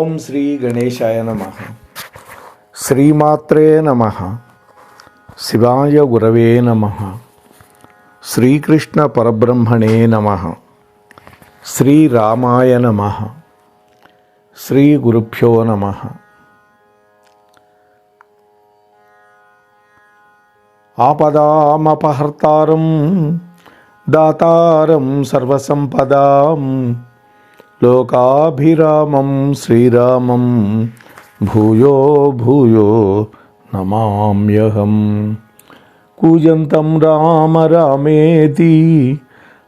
ఓం శ్రీ గణేశాయ నమః. శ్రీమాత్రే నమః. శివాయ గురవే నమః. శ్రీకృష్ణ పరబ్రహ్మణే నమః. శ్రీరామాయ నమః. శ్రీ గురుభ్యో నమః. ఆపదామపహర్తారం దాతారం సర్వసంపదాం లోకాభిరామం శ్రీరామం భూయో భూయో నమామ్యహం. కూజంతం రామ రామేతి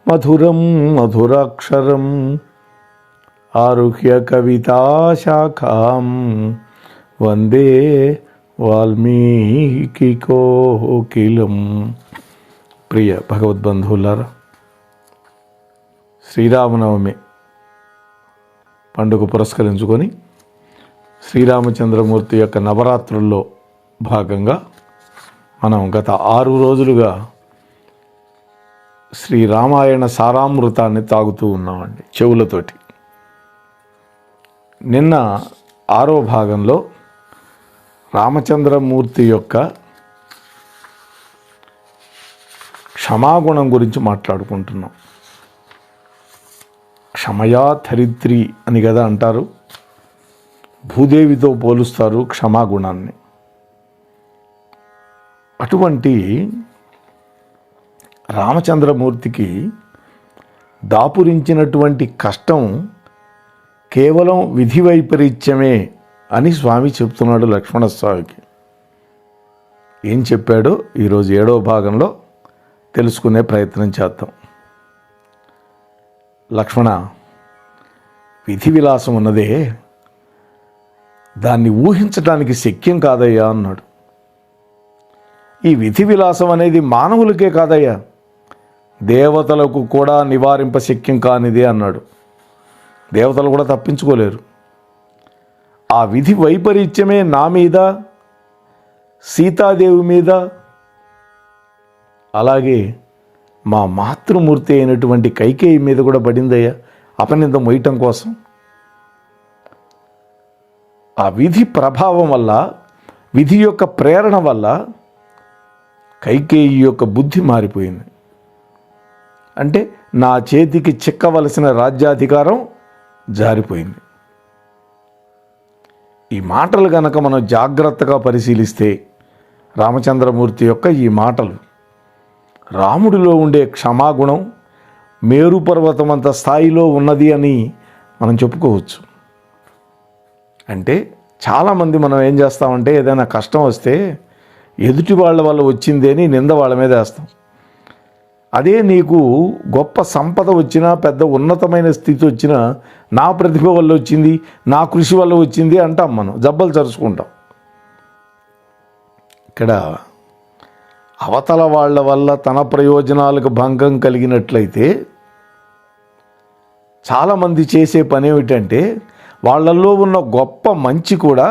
మధురం మధురాక్షరం ఆరుహ్య కవితాశాఖాం వందే వాల్మీకి కోకిలం. ప్రియ భగవద్బంధువులారా, శ్రీరామనవమి పండుగ పురస్కరించుకొని శ్రీరామచంద్రమూర్తి యొక్క నవరాత్రుల్లో భాగంగా మనం గత 6 రోజులుగా శ్రీరామాయణ సారామృతాన్ని తాగుతూ ఉన్నామండి చెవులతోటి. నిన్న 6వ భాగంలో రామచంద్రమూర్తి యొక్క క్షమాగుణం గురించి మాట్లాడుకుంటున్నాం. క్షమయా ధరిత్రి అని కదా అంటారు. భూదేవితో పోలుస్తారు క్షమాగుణాన్ని. అటువంటి రామచంద్రమూర్తికి దాపురించినటువంటి కష్టం కేవలం విధి వైపరీత్యమే అని స్వామి చెప్తున్నాడు లక్ష్మణస్వామికి. ఏం చెప్పాడో ఈరోజు 7వ భాగంలో తెలుసుకునే ప్రయత్నం చేద్దాం. లక్ష్మణ, విధి విలాసం ఉన్నదే, దాన్ని ఊహించడానికి శక్యం కాదయ్యా అన్నాడు. ఈ విధి విలాసం అనేది మానవులకే కాదయ్యా, దేవతలకు కూడా నివారింప శక్యం కానిదే అన్నాడు. దేవతలు కూడా తప్పించుకోలేరు. ఆ విధి వైపరీత్యమే నా మీద, సీతాదేవి మీద, అలాగే మా మాతృమూర్తి అయినటువంటి కైకేయి మీద కూడా పడిందయ్యా అపనింద మోయటం కోసం. ఆ విధి ప్రభావం వల్ల, విధి యొక్క ప్రేరణ వల్ల కైకేయి యొక్క బుద్ధి మారిపోయింది. అంటే నా చేతికి చిక్కవలసిన రాజ్యాధికారం జారిపోయింది. ఈ మాటలు గనక మనం జాగ్రత్తగా పరిశీలిస్తే రామచంద్రమూర్తి యొక్క ఈ మాటలు రాముడిలో ఉండే క్షమాగుణం మేరు పర్వతమంత స్థాయిలో ఉన్నది అని మనం చెప్పుకోవచ్చు. అంటే చాలామంది మనం ఏం చేస్తామంటే ఏదైనా కష్టం వస్తే ఎదుటి వాళ్ళ వల్ల వచ్చింది అని నింద వాళ్ళ మీద వేస్తాం. అదే నీకు గొప్ప సంపద వచ్చినా, పెద్ద ఉన్నతమైన స్థితి వచ్చినా, నా ప్రతిభ వల్ల వచ్చింది, నా కృషి వల్ల వచ్చింది అంటాం. మనం జబ్బలు చరుచుకుంటాం. ఇక్కడ అవతల వాళ్ళ వల్ల తన ప్రయోజనాలకు భంగం కలిగినట్లయితే చాలామంది చేసే పని ఏమిటంటే వాళ్ళల్లో ఉన్న గొప్ప మంచి కూడా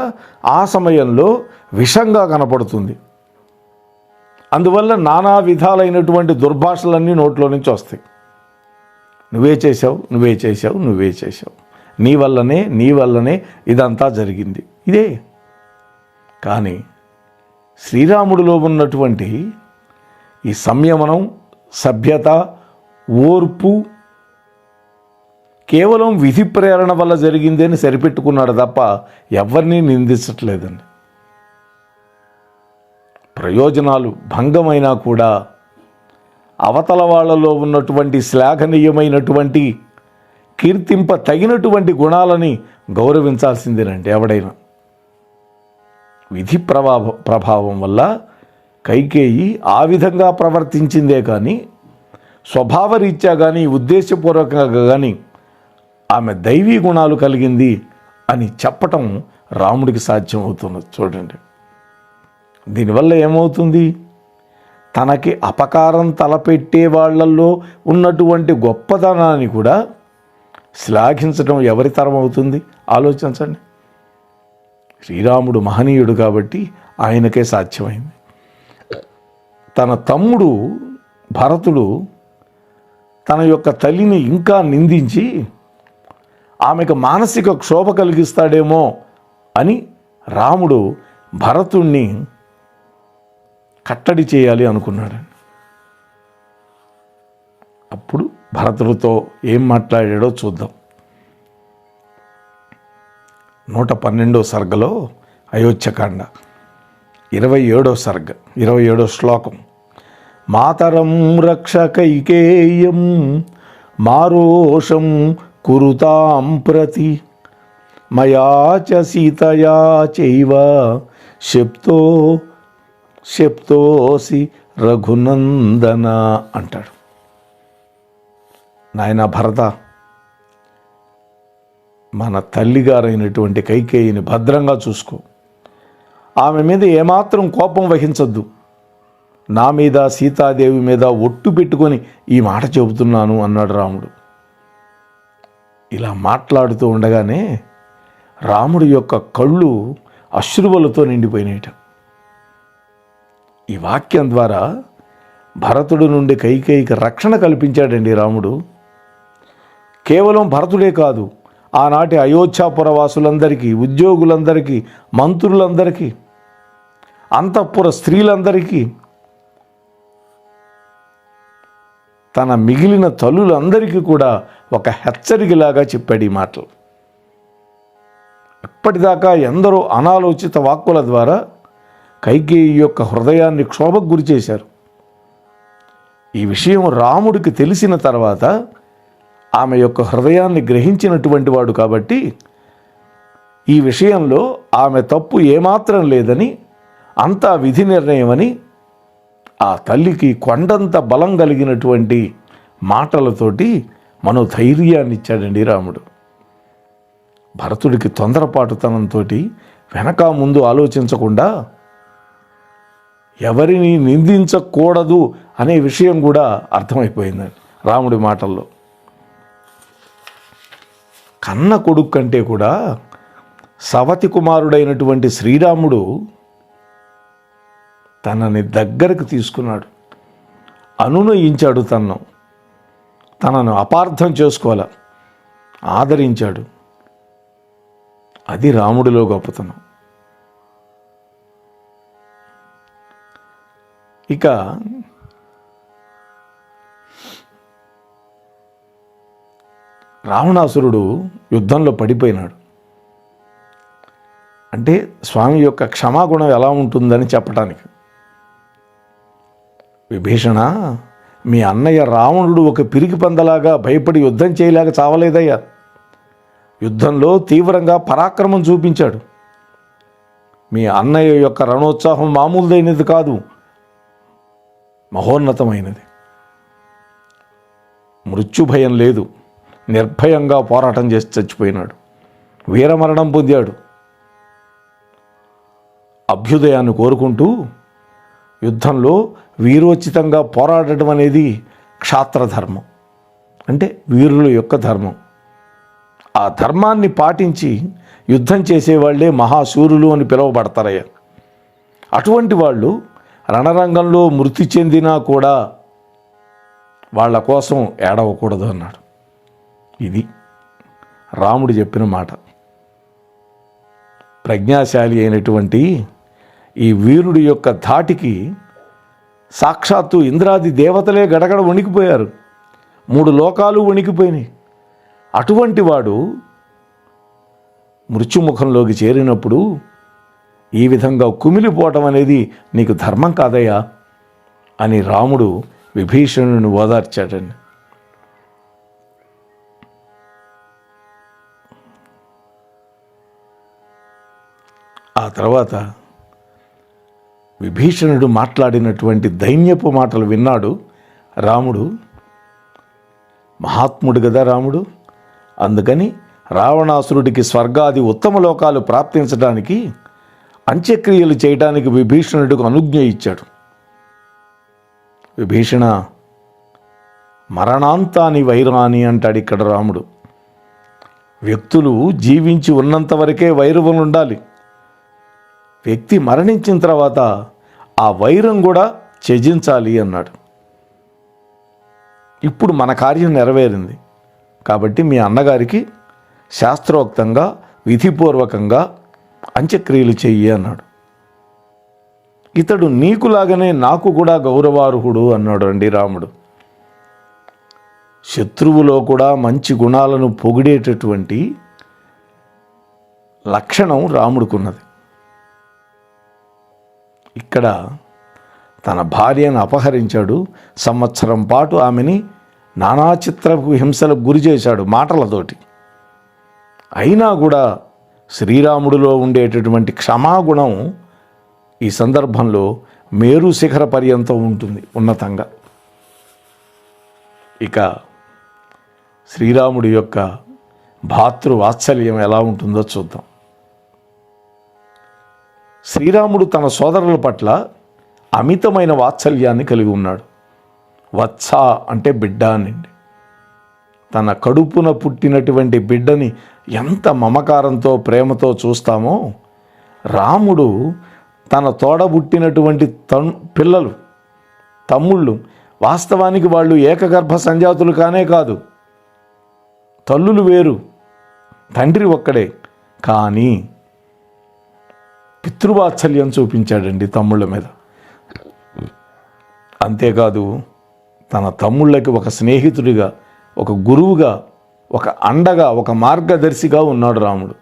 ఆ సమయంలో విషంగా కనపడుతుంది. అందువల్ల నానా విధాలైనటువంటి దుర్భాషలన్నీ నోట్లో నుంచి వస్తాయి. నువ్వే చేసావు, నువ్వే చేసావు, నువ్వే చేసావు, నీ వల్లనే ఇదంతా జరిగింది, ఇదే. కానీ శ్రీరాముడిలో ఉన్నటువంటి ఈ సంయమనం, సభ్యత, ఓర్పు కేవలం విధి ప్రేరణ వల్ల జరిగింది అని సరిపెట్టుకున్నాడు తప్ప ఎవరిని నిందించట్లేదండి. ప్రయోజనాలు భంగమైనా కూడా అవతల వాళ్ళలో ఉన్నటువంటి శ్లాఘనీయమైనటువంటి, కీర్తింప తగినటువంటి గుణాలని గౌరవించాల్సిందేనండి ఎవడైనా. విధి ప్రభావం వల్ల కైకేయి ఆ విధంగా ప్రవర్తించిందే కానీ స్వభావరీత్యా కానీ ఉద్దేశపూర్వకంగా కానీ ఆమె దైవీ గుణాలు కలిగింది అని చెప్పటం రాముడికి సాధ్యం అవుతున్నది. చూడండి, దీనివల్ల ఏమవుతుంది? తనకి అపకారం తలపెట్టే వాళ్ళల్లో ఉన్నటువంటి గొప్పదనాన్ని కూడా శ్లాఘించడం ఎవరి తరం అవుతుంది? ఆలోచించండి. శ్రీరాముడు మహనీయుడు కాబట్టి ఆయనకే సాధ్యమైంది. తన తమ్ముడు భరతుడు తన యొక్క తల్లిని ఇంకా నిందించి ఆమెకు మానసిక క్షోభ కలిగిస్తాడేమో అని రాముడు భరతుణ్ణి కట్టడి చేయాలి అనుకున్నాడు. అప్పుడు భరతుడితో ఏం మాట్లాడాడో చూద్దాం. 112వ సర్గలో అయోధ్యకాండ 27వ సర్గ 27వ శ్లోకం. మాతరం రక్షకైకేయం మారోషం కురుతాం ప్రతి మయా చ సీతయా చైవ శప్తోసి రఘునందన అంటాడు. నాయన భరత, మన తల్లిగారైనటువంటి కైకేయిని భద్రంగా చూసుకో. ఆమె మీద ఏమాత్రం కోపం వహించద్దు. నా మీద సీతాదేవి మీద ఒట్టు పెట్టుకొని ఈ మాట చెబుతున్నాను అన్నాడు రాముడు. ఇలా మాట్లాడుతూ ఉండగానే రాముడి యొక్క కళ్ళు అశ్రువులతో నిండిపోయినాయట. ఈ వాక్యం ద్వారా భరతుడి నుండి కైకేయికి రక్షణ కల్పించాడండి రాముడు. కేవలం భరతుడే కాదు, ఆనాటి అయోధ్యాపుర వాసులందరికీ, ఉద్యోగులందరికీ, మంత్రులందరికీ, అంతఃపుర స్త్రీలందరికీ, తన మిగిలిన తల్లులందరికీ కూడా ఒక హెచ్చరికలాగా చెప్పాడు ఈ మాటలు. ఇప్పటిదాకా ఎందరో అనాలోచిత వాక్కుల ద్వారా కైకేయి యొక్క హృదయాన్ని క్షోభకు గురి చేశారు. ఈ విషయం రాముడికి తెలిసిన తర్వాత ఆమె యొక్క హృదయాన్ని గ్రహించినటువంటి వాడు కాబట్టి ఈ విషయంలో ఆమె తప్పు ఏమాత్రం లేదని, అంతా విధి నిర్ణయమని ఆ తల్లికి కొండంత బలం కలిగినటువంటి మాటలతోటి మనోధైర్యాన్ని ఇచ్చాడండి రాముడు. భరతుడికి తొందరపాటుతనంతో వెనక ముందు ఆలోచించకుండా ఎవరిని నిందించకూడదు అనే విషయం కూడా అర్థమైపోయిందండి రాముడి మాటల్లో. కన్న కొడుకు కంటే కూడా సవతి కుమారుడైనటువంటి శ్రీరాముడు తనని దగ్గరకు తీసుకున్నాడు, అనునయించాడు, తనను అపార్థం చేసుకోవాల, ఆదరించాడు. అది రాముడిలో గొప్పతనం. ఇక రావణాసురుడు యుద్ధంలో పడిపోయినాడు. అంటే స్వామి యొక్క క్షమాగుణం ఎలా ఉంటుందని చెప్పడానికి. విభీషణ, మీ అన్నయ్య రావణుడు ఒక పిరికి పందలాగా భయపడి యుద్ధం చేయలేక చావలేదయ్యా. యుద్ధంలో తీవ్రంగా పరాక్రమం చూపించాడు. మీ అన్నయ్య యొక్క రణోత్సాహం మామూలుదైనది కాదు, మహోన్నతమైనది. మృత్యుభయం లేదు, నిర్భయంగా పోరాటం చేసి చచ్చిపోయినాడు, వీరమరణం పొందాడు. అభ్యుదయాన్ని కోరుకుంటూ యుద్ధంలో వీరోచితంగా పోరాడటం అనేది క్షాత్రధర్మం, అంటే వీరుల యొక్క ధర్మం. ఆ ధర్మాన్ని పాటించి యుద్ధం చేసేవాళ్లే మహాశూరులు అని పిలువబడతారయ్యా. అటువంటి వాళ్ళు రణరంగంలో మృతి చెందినా కూడా వాళ్ళ కోసం ఏడవకూడదు అన్నాడు. ఇది రాముడు చెప్పిన మాట. ప్రజ్ఞాశాలి అయినటువంటి ఈ వీరుడి యొక్క ధాటికి సాక్షాత్తు ఇంద్రాది దేవతలే గడగడ వణికిపోయారు, 3 లోకాలు వణికిపోయినాయి. అటువంటి వాడు మృత్యుముఖంలోకి చేరినప్పుడు ఈ విధంగా కుమిలిపోవటం అనేది నీకు ధర్మం కాదయ్యా అని రాముడు విభీషణుని ఓదార్చాడండి. ఆ తర్వాత విభీషణుడు మాట్లాడినటువంటి దైన్యపు మాటలు విన్నాడు రాముడు. మహాత్ముడు కదా రాముడు. అందుకని రావణాసురుడికి స్వర్గాది ఉత్తమ లోకాలు ప్రాప్తించడానికి అంత్యక్రియలు చేయడానికి విభీషణుడికి అనుజ్ఞ ఇచ్చాడు. విభీషణ, మరణాంతాని వైరాని అంటాడు ఇక్కడ రాముడు. వ్యక్తులు జీవించి ఉన్నంత వరకే వైరం ఉండాలి. వ్యక్తి మరణించిన తర్వాత ఆ వైరం కూడా త్యజించాలి అన్నాడు. ఇప్పుడు మన కార్యం నెరవేరింది కాబట్టి మీ అన్నగారికి శాస్త్రోక్తంగా విధిపూర్వకంగా అంత్యక్రియలు చెయ్యి అన్నాడు. ఇతడు నీకులాగానే నాకు కూడా గౌరవార్హుడు అన్నాడు అండి రాముడు. శత్రువులో కూడా మంచి గుణాలను పొగిడేటటువంటి లక్షణం రాముడికున్నది. ఇక్కడ తన భార్యను అపహరించాడు, సంవత్సరం పాటు ఆమెని నానా చిత్రపు హింసలకు గురి చేశాడు మాటలతోటి. అయినా కూడా శ్రీరాముడిలో ఉండేటటువంటి క్షమాగుణం ఈ సందర్భంలో మేరు శిఖర పర్యంతం ఉంటుంది ఉన్నతంగా. ఇక శ్రీరాముడి యొక్క భాతృ వాత్సల్యం ఎలా ఉంటుందో చూద్దాం. శ్రీరాముడు తన సోదరుల పట్ల అమితమైన వాత్సల్యాన్ని కలిగి ఉన్నాడు. వత్స అంటే బిడ్డ అనండి. తన కడుపున పుట్టినటువంటి బిడ్డని ఎంత మమకారంతో ప్రేమతో చూస్తామో రాముడు తన తోడబుట్టినటువంటి పిల్లలు తమ్ముళ్ళు, వాస్తవానికి వాళ్ళు ఏకగర్భ సంజాతులు కానే కాదు, తల్లులు వేరు, తండ్రి ఒక్కడే, కానీ పితృవాత్సల్యం చూపించాడండి తమ్ముళ్ళ మీద. అంతేకాదు తన తమ్ముళ్ళకి ఒక స్నేహితుడిగా, ఒక గురువుగా, ఒక అండగా, ఒక మార్గదర్శిగా ఉన్నాడు రాముడు.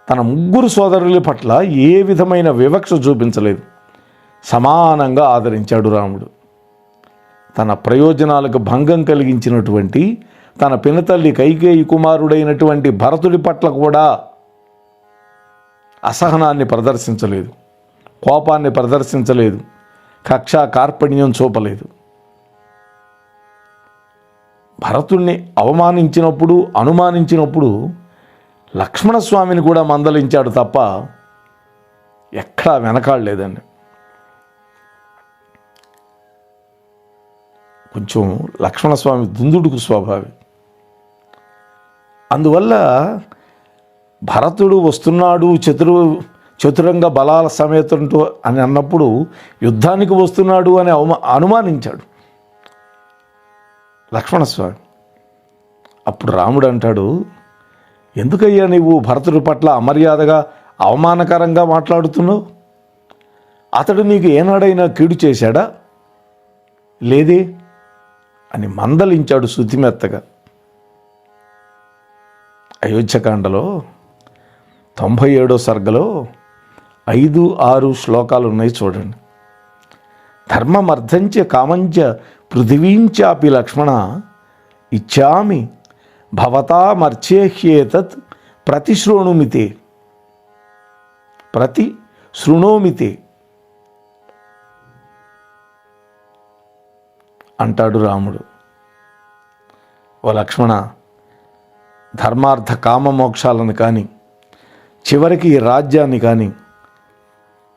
తన ముగ్గురు సోదరుల పట్ల ఏ విధమైన వివక్ష చూపించలేదు, సమానంగా ఆదరించాడు రాముడు. తన ప్రయోజనాలకు భంగం కలిగించినటువంటి తన పినతల్లి కైకేయి కుమారుడైనటువంటి భరతుడి పట్ల కూడా అసహనాన్ని ప్రదర్శించలేదు, కోపాన్ని ప్రదర్శించలేదు, కక్ష కార్పణ్యం చూపలేదు. భరతుణ్ణి అవమానించినప్పుడు, అనుమానించినప్పుడు లక్ష్మణస్వామిని కూడా మందలించాడు తప్ప ఎక్కడా వెనకాడలేదండి. కొంచెం లక్ష్మణస్వామి దుందుడుకు స్వభావి. అందువల్ల భరతుడు వస్తున్నాడు చతురంగ బలాల సమేతంతో అని అన్నప్పుడు యుద్ధానికి వస్తున్నాడు అని అనుమానించాడు లక్ష్మణస్వామి. అప్పుడు రాముడు అంటాడు, ఎందుకయ్యా నీవు భరతుడి పట్ల అమర్యాదగా అవమానకరంగా మాట్లాడుతున్నావు? అతడు నీకు ఏనాడైనా కీడు చేశాడా? లేదే అని మందలించాడు శుతిమెత్తగా. అయోధ్యకాండలో 97వ సర్గలో 5-6 శ్లోకాలు ఉన్నాయి చూడండి. ధర్మమర్థంచ కామంచ పృథివీంచాపి లక్ష్మణ ఇచ్చామి భవతామర్చేహ్యేతత్ ప్రతిశృణోమితే అంటాడు రాముడు. ఓ లక్ష్మణ, ధర్మార్థ కామ మోక్షాలను కానీ, చివరికి ఈ రాజ్యాన్ని కానీ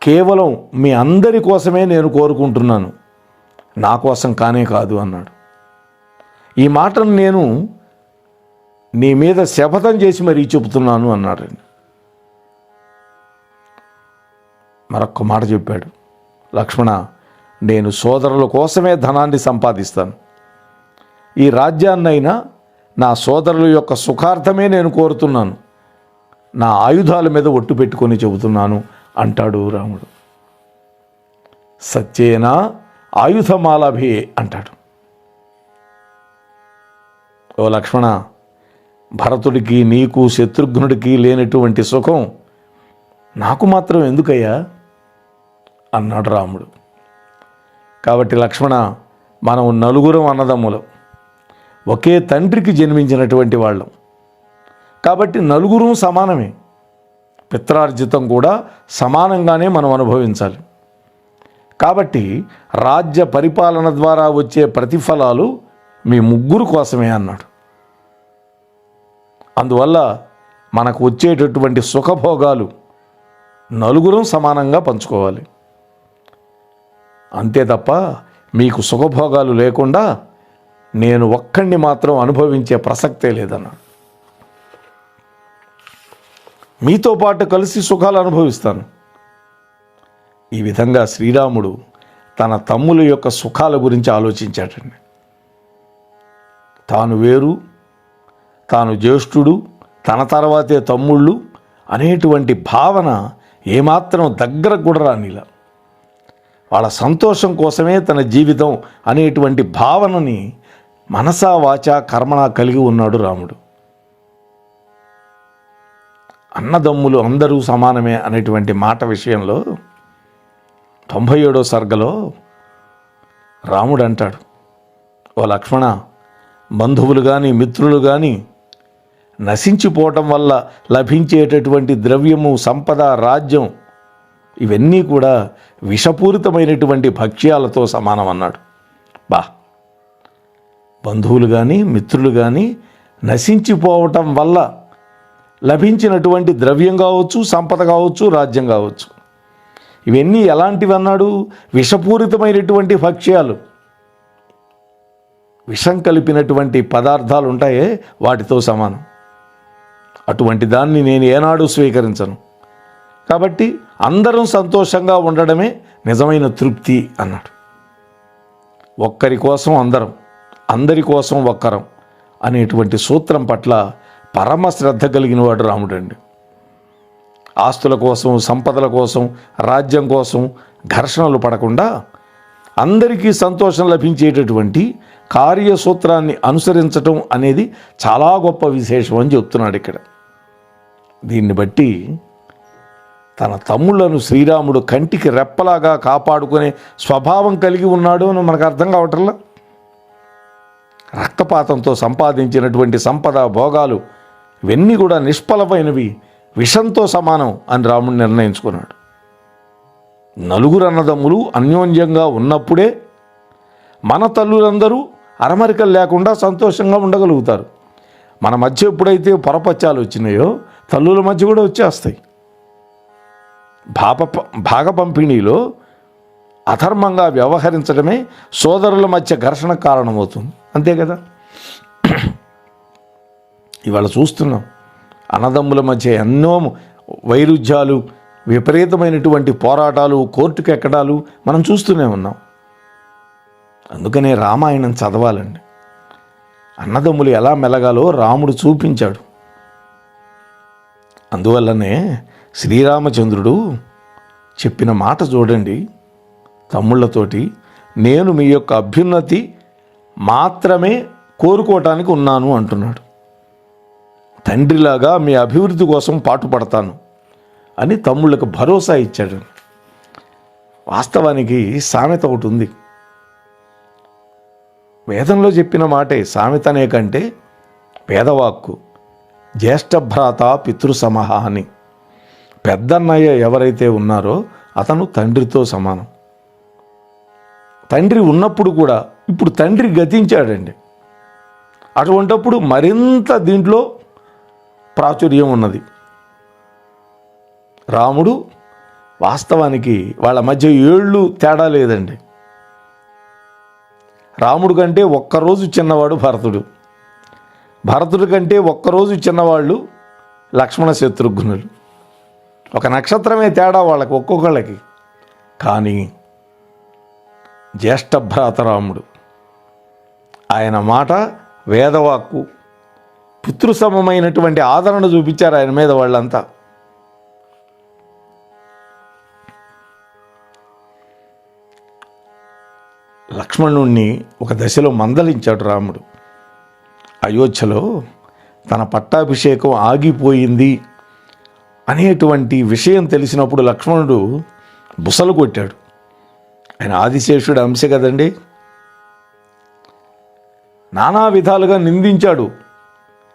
కేవలం మీ అందరి కోసమే నేను కోరుకుంటున్నాను, నా కోసం కానే కాదు అన్నాడు. ఈ మాటను నేను నీ మీద శపథం చేసి మరీ చెబుతున్నాను అన్నాడండి. మరొక్క మాట చెప్పాడు, లక్ష్మణ, నేను సోదరుల కోసమే ధనాన్ని సంపాదిస్తాను, ఈ రాజ్యాన్నైనా నా సోదరుల యొక్క సుఖార్థమే నేను కోరుతున్నాను, నా ఆయుధాల మీద ఒట్టు పెట్టుకొని చెబుతున్నాను అంటాడు రాముడు. సత్యేనా ఆయుధమాలభే అంటాడు. ఓ లక్ష్మణ, భరతుడికి నీకు శత్రుఘ్నుడికి లేనటువంటి సుఖం నాకు మాత్రం ఎందుకయ్యా అన్నాడు రాముడు. కాబట్టి లక్ష్మణ, మనం నలుగురం అన్నదమ్ములం, ఒకే తండ్రికి జన్మించినటువంటి వాళ్ళం, కాబట్టి నలుగురం సమానమే, పిత్రార్జితం కూడా సమానంగానే మనం అనుభవించాలి. కాబట్టి రాజ్య పరిపాలన ద్వారా వచ్చే ప్రతిఫలాలు మీ ముగ్గురు కోసమే అన్నాడు. అందువల్ల మనకు వచ్చేటటువంటి సుఖభోగాలు నలుగురం సమానంగా పంచుకోవాలి. అంతే తప్ప మీకు సుఖభోగాలు లేకుండా నేను ఒక్కడిని మాత్రం అనుభవించే ప్రసక్తే లేదన్నాడు. మీతో పాటు కలిసి సుఖాలు అనుభవిస్తాను. ఈ విధంగా శ్రీరాముడు తన తమ్ముల యొక్క సుఖాల గురించి ఆలోచించాడండి. తాను వేరు, తాను జ్యేష్ఠుడు, తన తర్వాతే తమ్ముళ్ళు అనేటువంటి భావన ఏమాత్రం దగ్గరకు కూడా రానిలా. వాళ్ళ సంతోషం కోసమే తన జీవితం అనేటువంటి భావనని మనసా వాచా కర్మణ కలిగి ఉన్నాడు రాముడు. అన్నదమ్ములు అందరూ సమానమే అనేటువంటి మాట విషయంలో 97వ సర్గలో రాముడు అంటాడు, ఓ లక్ష్మణ, బంధువులు కానీ మిత్రులు కానీ నశించిపోవటం వల్ల లభించేటటువంటి ద్రవ్యము, సంపద, రాజ్యం ఇవన్నీ కూడా విషపూరితమైనటువంటి భక్ష్యాలతో సమానం అన్నాడు. బంధువులు కానీ మిత్రులు కానీ నశించిపోవటం వల్ల లభించినటువంటి ద్రవ్యం కావచ్చు, సంపద కావచ్చు, రాజ్యం కావచ్చు, ఇవన్నీ ఎలాంటివి అన్నాడు? విషపూరితమైనటువంటి భక్ష్యాలు. విషం కలిపినటువంటి పదార్థాలు ఉంటాయే వాటితో సమానం. అటువంటి దాన్ని నేను ఏనాడు స్వీకరించను. కాబట్టి అందరం సంతోషంగా ఉండడమే నిజమైన తృప్తి అన్నాడు. ఒక్కరి కోసం అందరం, అందరి కోసం ఒక్కరం అనేటువంటి సూత్రం పట్ల పరమ శ్రద్ధ కలిగిన వాడు రాముడండి. ఆస్తుల కోసం, సంపదల కోసం, రాజ్యం కోసం ఘర్షణలు పడకుండా అందరికీ సంతోషం లభించేటటువంటి కార్యసూత్రాన్ని అనుసరించటం అనేది చాలా గొప్ప విశేషం అని చెప్తున్నాడు ఇక్కడ. దీన్ని బట్టి తన తమ్ముళ్లను శ్రీరాముడు కంటికి రెప్పలాగా కాపాడుకునే స్వభావం కలిగి ఉన్నాడు అని మనకు అర్థం కావట్లా. రక్తపాతంతో సంపాదించినటువంటి సంపద, భోగాలు ఇవన్నీ కూడా నిష్ఫలమైనవి, విషంతో సమానం అని రాముడు నిర్ణయించుకున్నాడు. నలుగురు అన్నదమ్ములు అన్యోన్యంగా ఉన్నప్పుడే మన తల్లులందరూ అరమరికలు లేకుండా సంతోషంగా ఉండగలుగుతారు. మన మధ్య ఎప్పుడైతే పొరపచ్చాలు వచ్చినాయో తల్లుల మధ్య కూడా వచ్చేస్తాయి. భాగ పంపిణీలో అధర్మంగా వ్యవహరించడమే సోదరుల మధ్య ఘర్షణ కారణమవుతుంది. అంతే కదా. ఇవాళ చూస్తున్నాం అన్నదమ్ముల మధ్య ఎన్నో వైరుధ్యాలు, విపరీతమైనటువంటి పోరాటాలు, కోర్టుకు ఎక్కడాలు మనం చూస్తూనే ఉన్నాం. అందుకనే రామాయణం చదవాలండి. అన్నదమ్ములు ఎలా మెలగాలో రాముడు చూపించాడు. అందువల్లనే శ్రీరామచంద్రుడు చెప్పిన మాట చూడండి తమ్ముళ్ళతోటి, నేను మీ యొక్క అభ్యున్నతి మాత్రమే కోరుకోవటానికి ఉన్నాను అంటున్నాడు. తండ్రిలాగా మీ అభివృద్ధి కోసం పాటుపడతాను అని తమ్ముళ్ళకు భరోసా ఇచ్చాడు. వాస్తవానికి సామెత ఒకటి ఉంది, వేదంలో చెప్పిన మాటే సామెత అనే కంటే పేదవాక్కు, జ్యేష్ఠభ్రాత పితృసమహ అని. పెద్దన్నయ్య ఎవరైతే ఉన్నారో అతను తండ్రితో సమానం. తండ్రి ఉన్నప్పుడు కూడా ఇప్పుడు తండ్రి గతించాడండి. అటువంటప్పుడు మరింత దీంట్లో ప్రాచుర్యం ఉన్నది. రాముడు వాస్తవానికి వాళ్ళ మధ్య ఏళ్ళు తేడా లేదండి. రాముడు కంటే ఒక్కరోజు చిన్నవాడు భరతుడు, భరతుడి కంటే ఒక్కరోజు చిన్నవాళ్ళు లక్ష్మణ శత్రుఘ్నులు. ఒక నక్షత్రమే తేడా వాళ్ళకి ఒక్కొక్కళ్ళకి. కానీ జ్యేష్ఠభ్రాత రాముడు, ఆయన మాట వేదవాక్కు, పితృసమమైనటువంటి ఆదరణ చూపించారు ఆయన మీద వాళ్ళంతా. లక్ష్మణుణ్ణి ఒక దశలో మందలించాడు రాముడు. అయోధ్యలో తన పట్టాభిషేకం ఆగిపోయింది అనేటువంటి విషయం తెలిసినప్పుడు లక్ష్మణుడు బుసలు కొట్టాడు. ఆయన ఆదిశేషుడు అంశ కదండి. నానా విధాలుగా నిందించాడు.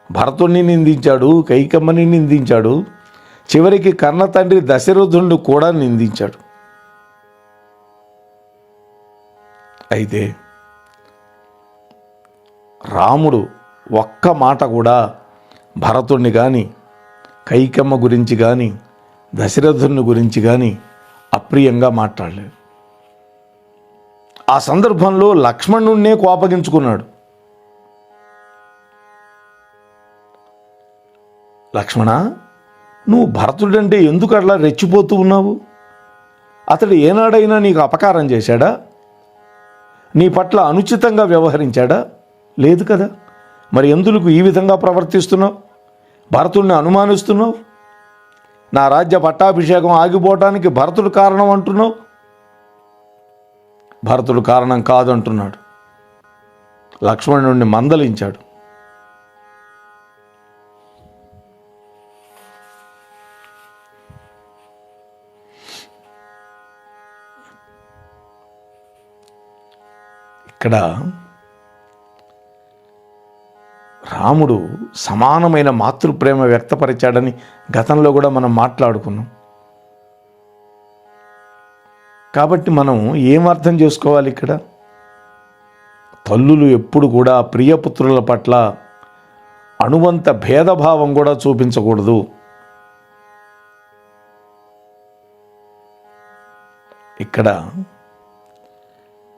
భరతుణ్ణి నిందించాడు, కైకమ్మని నిందించాడు, చివరికి కన్న తండ్రి దశరథుణ్ణి కూడా నిందించాడు. అయితే రాముడు ఒక్క మాట కూడా భరతుణ్ణి కానీ, కైకమ్మ గురించి కానీ, దశరథుని గురించి కానీ అప్రియంగా మాట్లాడలేదు. ఆ సందర్భంలో లక్ష్మణుణ్ణే కోపగించుకున్నాడు. లక్ష్మణ, నువ్వు భరతుడంటే ఎందుకు అట్లా రెచ్చిపోతూ ఉన్నావు? అతడు ఏనాడైనా నీకు అపకారం చేశాడా? నీ పట్ల అనుచితంగా వ్యవహరించాడా? లేదు కదా. మరి ఎందుకు ఈ విధంగా ప్రవర్తిస్తున్నావు? భరతుడిని అనుమానిస్తున్నావు? నా రాజ్య పట్టాభిషేకం ఆగిపోవటానికి భరతుడు కారణం అంటున్నావు. భరతుడు కారణం కాదంటున్నాడు. లక్ష్మణుడిని మందలించాడు. ఇక్కడ రాముడు సమానమైన మాతృప్రేమ వ్యక్తపరిచాడని గతంలో కూడా మనం మాట్లాడుకున్నాం. కాబట్టి మనం ఏం అర్థం చేసుకోవాలి ఇక్కడ? తల్లులు ఎప్పుడు కూడా ప్రియపుత్రుల పట్ల అణువంత భేదభావం కూడా చూపించకూడదు. ఇక్కడ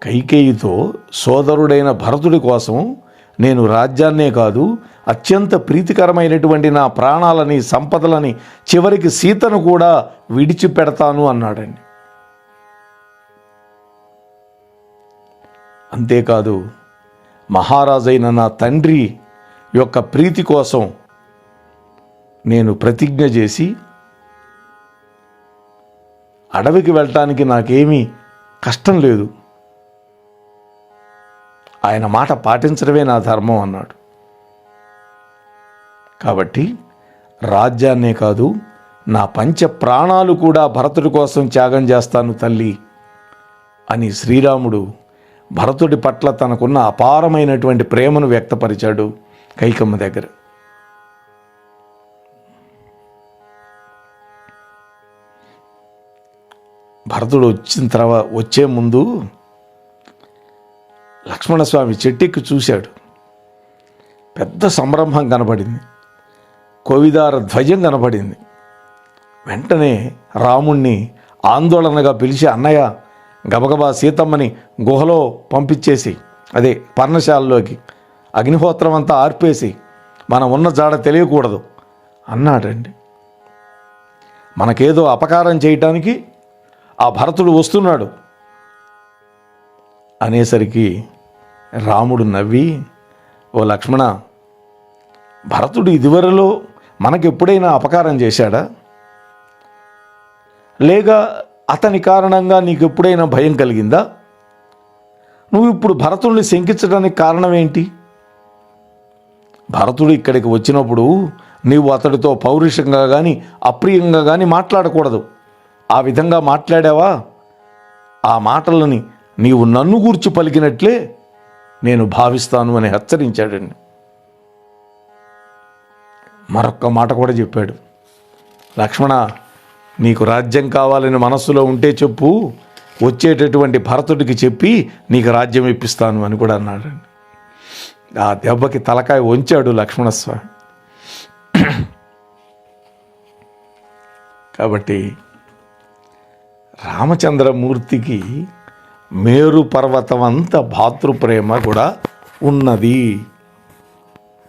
కైకేయితో సోదరుడైన భరతుడి కోసం నేను రాజ్యాన్నే కాదు, అత్యంత ప్రీతికరమైనటువంటి నా ప్రాణాలని, సంపదలని, చివరికి సీతను కూడా విడిచిపెడతాను అన్నాడండి. అంతేకాదు, మహారాజైన నా తండ్రి యొక్క ప్రీతి కోసం నేను ప్రతిజ్ఞ చేసి అడవికి వెళ్ళటానికి నాకేమీ కష్టం లేదు, ఆయన మాట పాటించడమే నా ధర్మం అన్నాడు. కాబట్టి రాజ్యాన్నే కాదు, నా పంచ ప్రాణాలు కూడా భరతుడి కోసం త్యాగం చేస్తాను తల్లి అని శ్రీరాముడు భరతుడి పట్ల తనకున్న అపారమైనటువంటి ప్రేమను వ్యక్తపరిచాడు కైకమ్మ దగ్గర. భరతుడు వచ్చే ముందు లక్ష్మణస్వామి చెట్టెక్కి చూశాడు. పెద్ద సంరంభం కనపడింది, కోవిదార ధ్వజం కనపడింది. వెంటనే రాముణ్ణి ఆందోళనగా పిలిచి, అన్నయ్య గబగబా సీతమ్మని గుహలో పంపించేసి, అదే పర్ణశాలలోకి అగ్నిహోత్రం అంతా ఆర్పేసి మనం ఉన్న జాడ తెలియకూడదు అన్నాడండి. మనకేదో అపకారం చేయటానికి ఆ భరతుడు వస్తున్నాడు అనేసరికి రాముడు నవ్వి, ఓ లక్ష్మణ, భరతుడు ఇదివరలో మనకెప్పుడైనా అపకారం చేశాడా? లేక అతని కారణంగా నీకు ఎప్పుడైనా భయం కలిగిందా? నువ్వు ఇప్పుడు భరతుడిని శంకించడానికి కారణం ఏంటి? భరతుడు ఇక్కడికి వచ్చినప్పుడు నీవు అతడితో పౌరుషంగా కానీ అప్రియంగా కానీ మాట్లాడకూడదు. ఆ విధంగా మాట్లాడావా, ఆ మాటలని నీవు నన్ను గూర్చి పలికినట్లే నేను భావిస్తాను అని హెచ్చరించాడండి. మరొక్క మాట కూడా చెప్పాడు, లక్ష్మణ, నీకు రాజ్యం కావాలని మనస్సులో ఉంటే చెప్పు, వచ్చేటటువంటి భరతుడికి చెప్పి నీకు రాజ్యం ఇప్పిస్తాను అని కూడా అన్నాడండి. ఆ దెబ్బకి తలకాయ వంచాడు లక్ష్మణస్వామి. కాబట్టి రామచంద్రమూర్తికి మేరు పర్వతం అంత భాతృప్రేమ కూడా ఉన్నది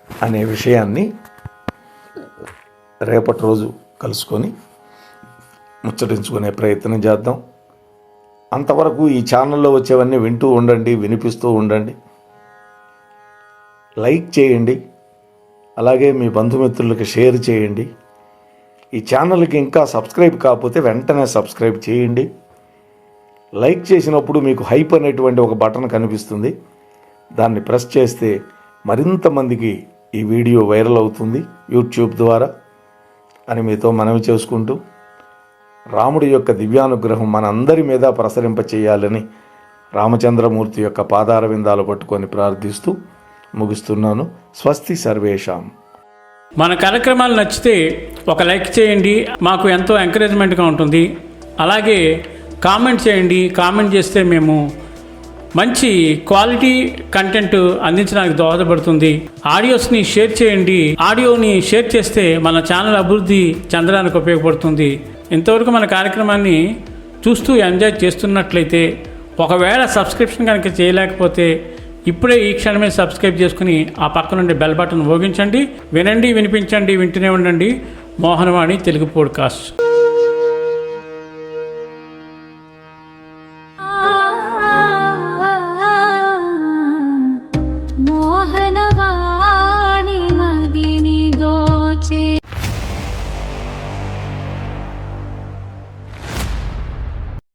అనే విషయాన్ని రేపటి రోజు కలుసుకొని ముచ్చటించుకునే ప్రయత్నం చేద్దాం. అంతవరకు ఈ ఛానల్లో వచ్చేవన్నీ వింటూ ఉండండి, వినిపిస్తూ ఉండండి, లైక్ చేయండి, అలాగే మీ బంధుమిత్రులకి షేర్ చేయండి. ఈ ఛానల్కి ఇంకా సబ్స్క్రైబ్ కాకపోతే వెంటనే సబ్స్క్రైబ్ చేయండి. లైక్ చేసినప్పుడు మీకు హైప్ అనేటువంటి ఒక బటన్ కనిపిస్తుంది, దాన్ని ప్రెస్ చేస్తే మరింత మందికి ఈ వీడియో వైరల్ అవుతుంది యూట్యూబ్ ద్వారా అని మీతో మనవి చేసుకుంటూ, రాముడి యొక్క దివ్యానుగ్రహం మనందరి మీద ప్రసరింప చేయాలని రామచంద్రమూర్తి యొక్క పాదార విందాలు పట్టుకొని ప్రార్థిస్తూ ముగిస్తున్నాను. స్వస్తి సర్వేషాం. మన కార్యక్రమాలు నచ్చితే ఒక లైక్ చేయండి, మాకు ఎంతో ఎంకరేజ్మెంట్గా ఉంటుంది. అలాగే కామెంట్ చేయండి. కామెంట్ చేస్తే మేము మంచి క్వాలిటీ కంటెంట్ అందించడానికి దోహదపడుతుంది. ఆడియోస్ని షేర్ చేయండి. ఆడియోని షేర్ చేస్తే మన ఛానల్ అభివృద్ధి చెందడానికి ఉపయోగపడుతుంది. ఇంతవరకు మన కార్యక్రమాన్ని చూస్తూ ఎంజాయ్ చేస్తున్నట్లయితే, ఒకవేళ సబ్స్క్రిప్షన్ కనుక చేయలేకపోతే ఇప్పుడే ఈ క్షణమే సబ్స్క్రైబ్ చేసుకుని ఆ పక్క నుండి బెల్ బటన్ మోగించండి. వినండి, వినిపించండి, వింటూనే ఉండండి మోహనవాణి తెలుగు పోడ్కాస్ట్. మోహనవాణి.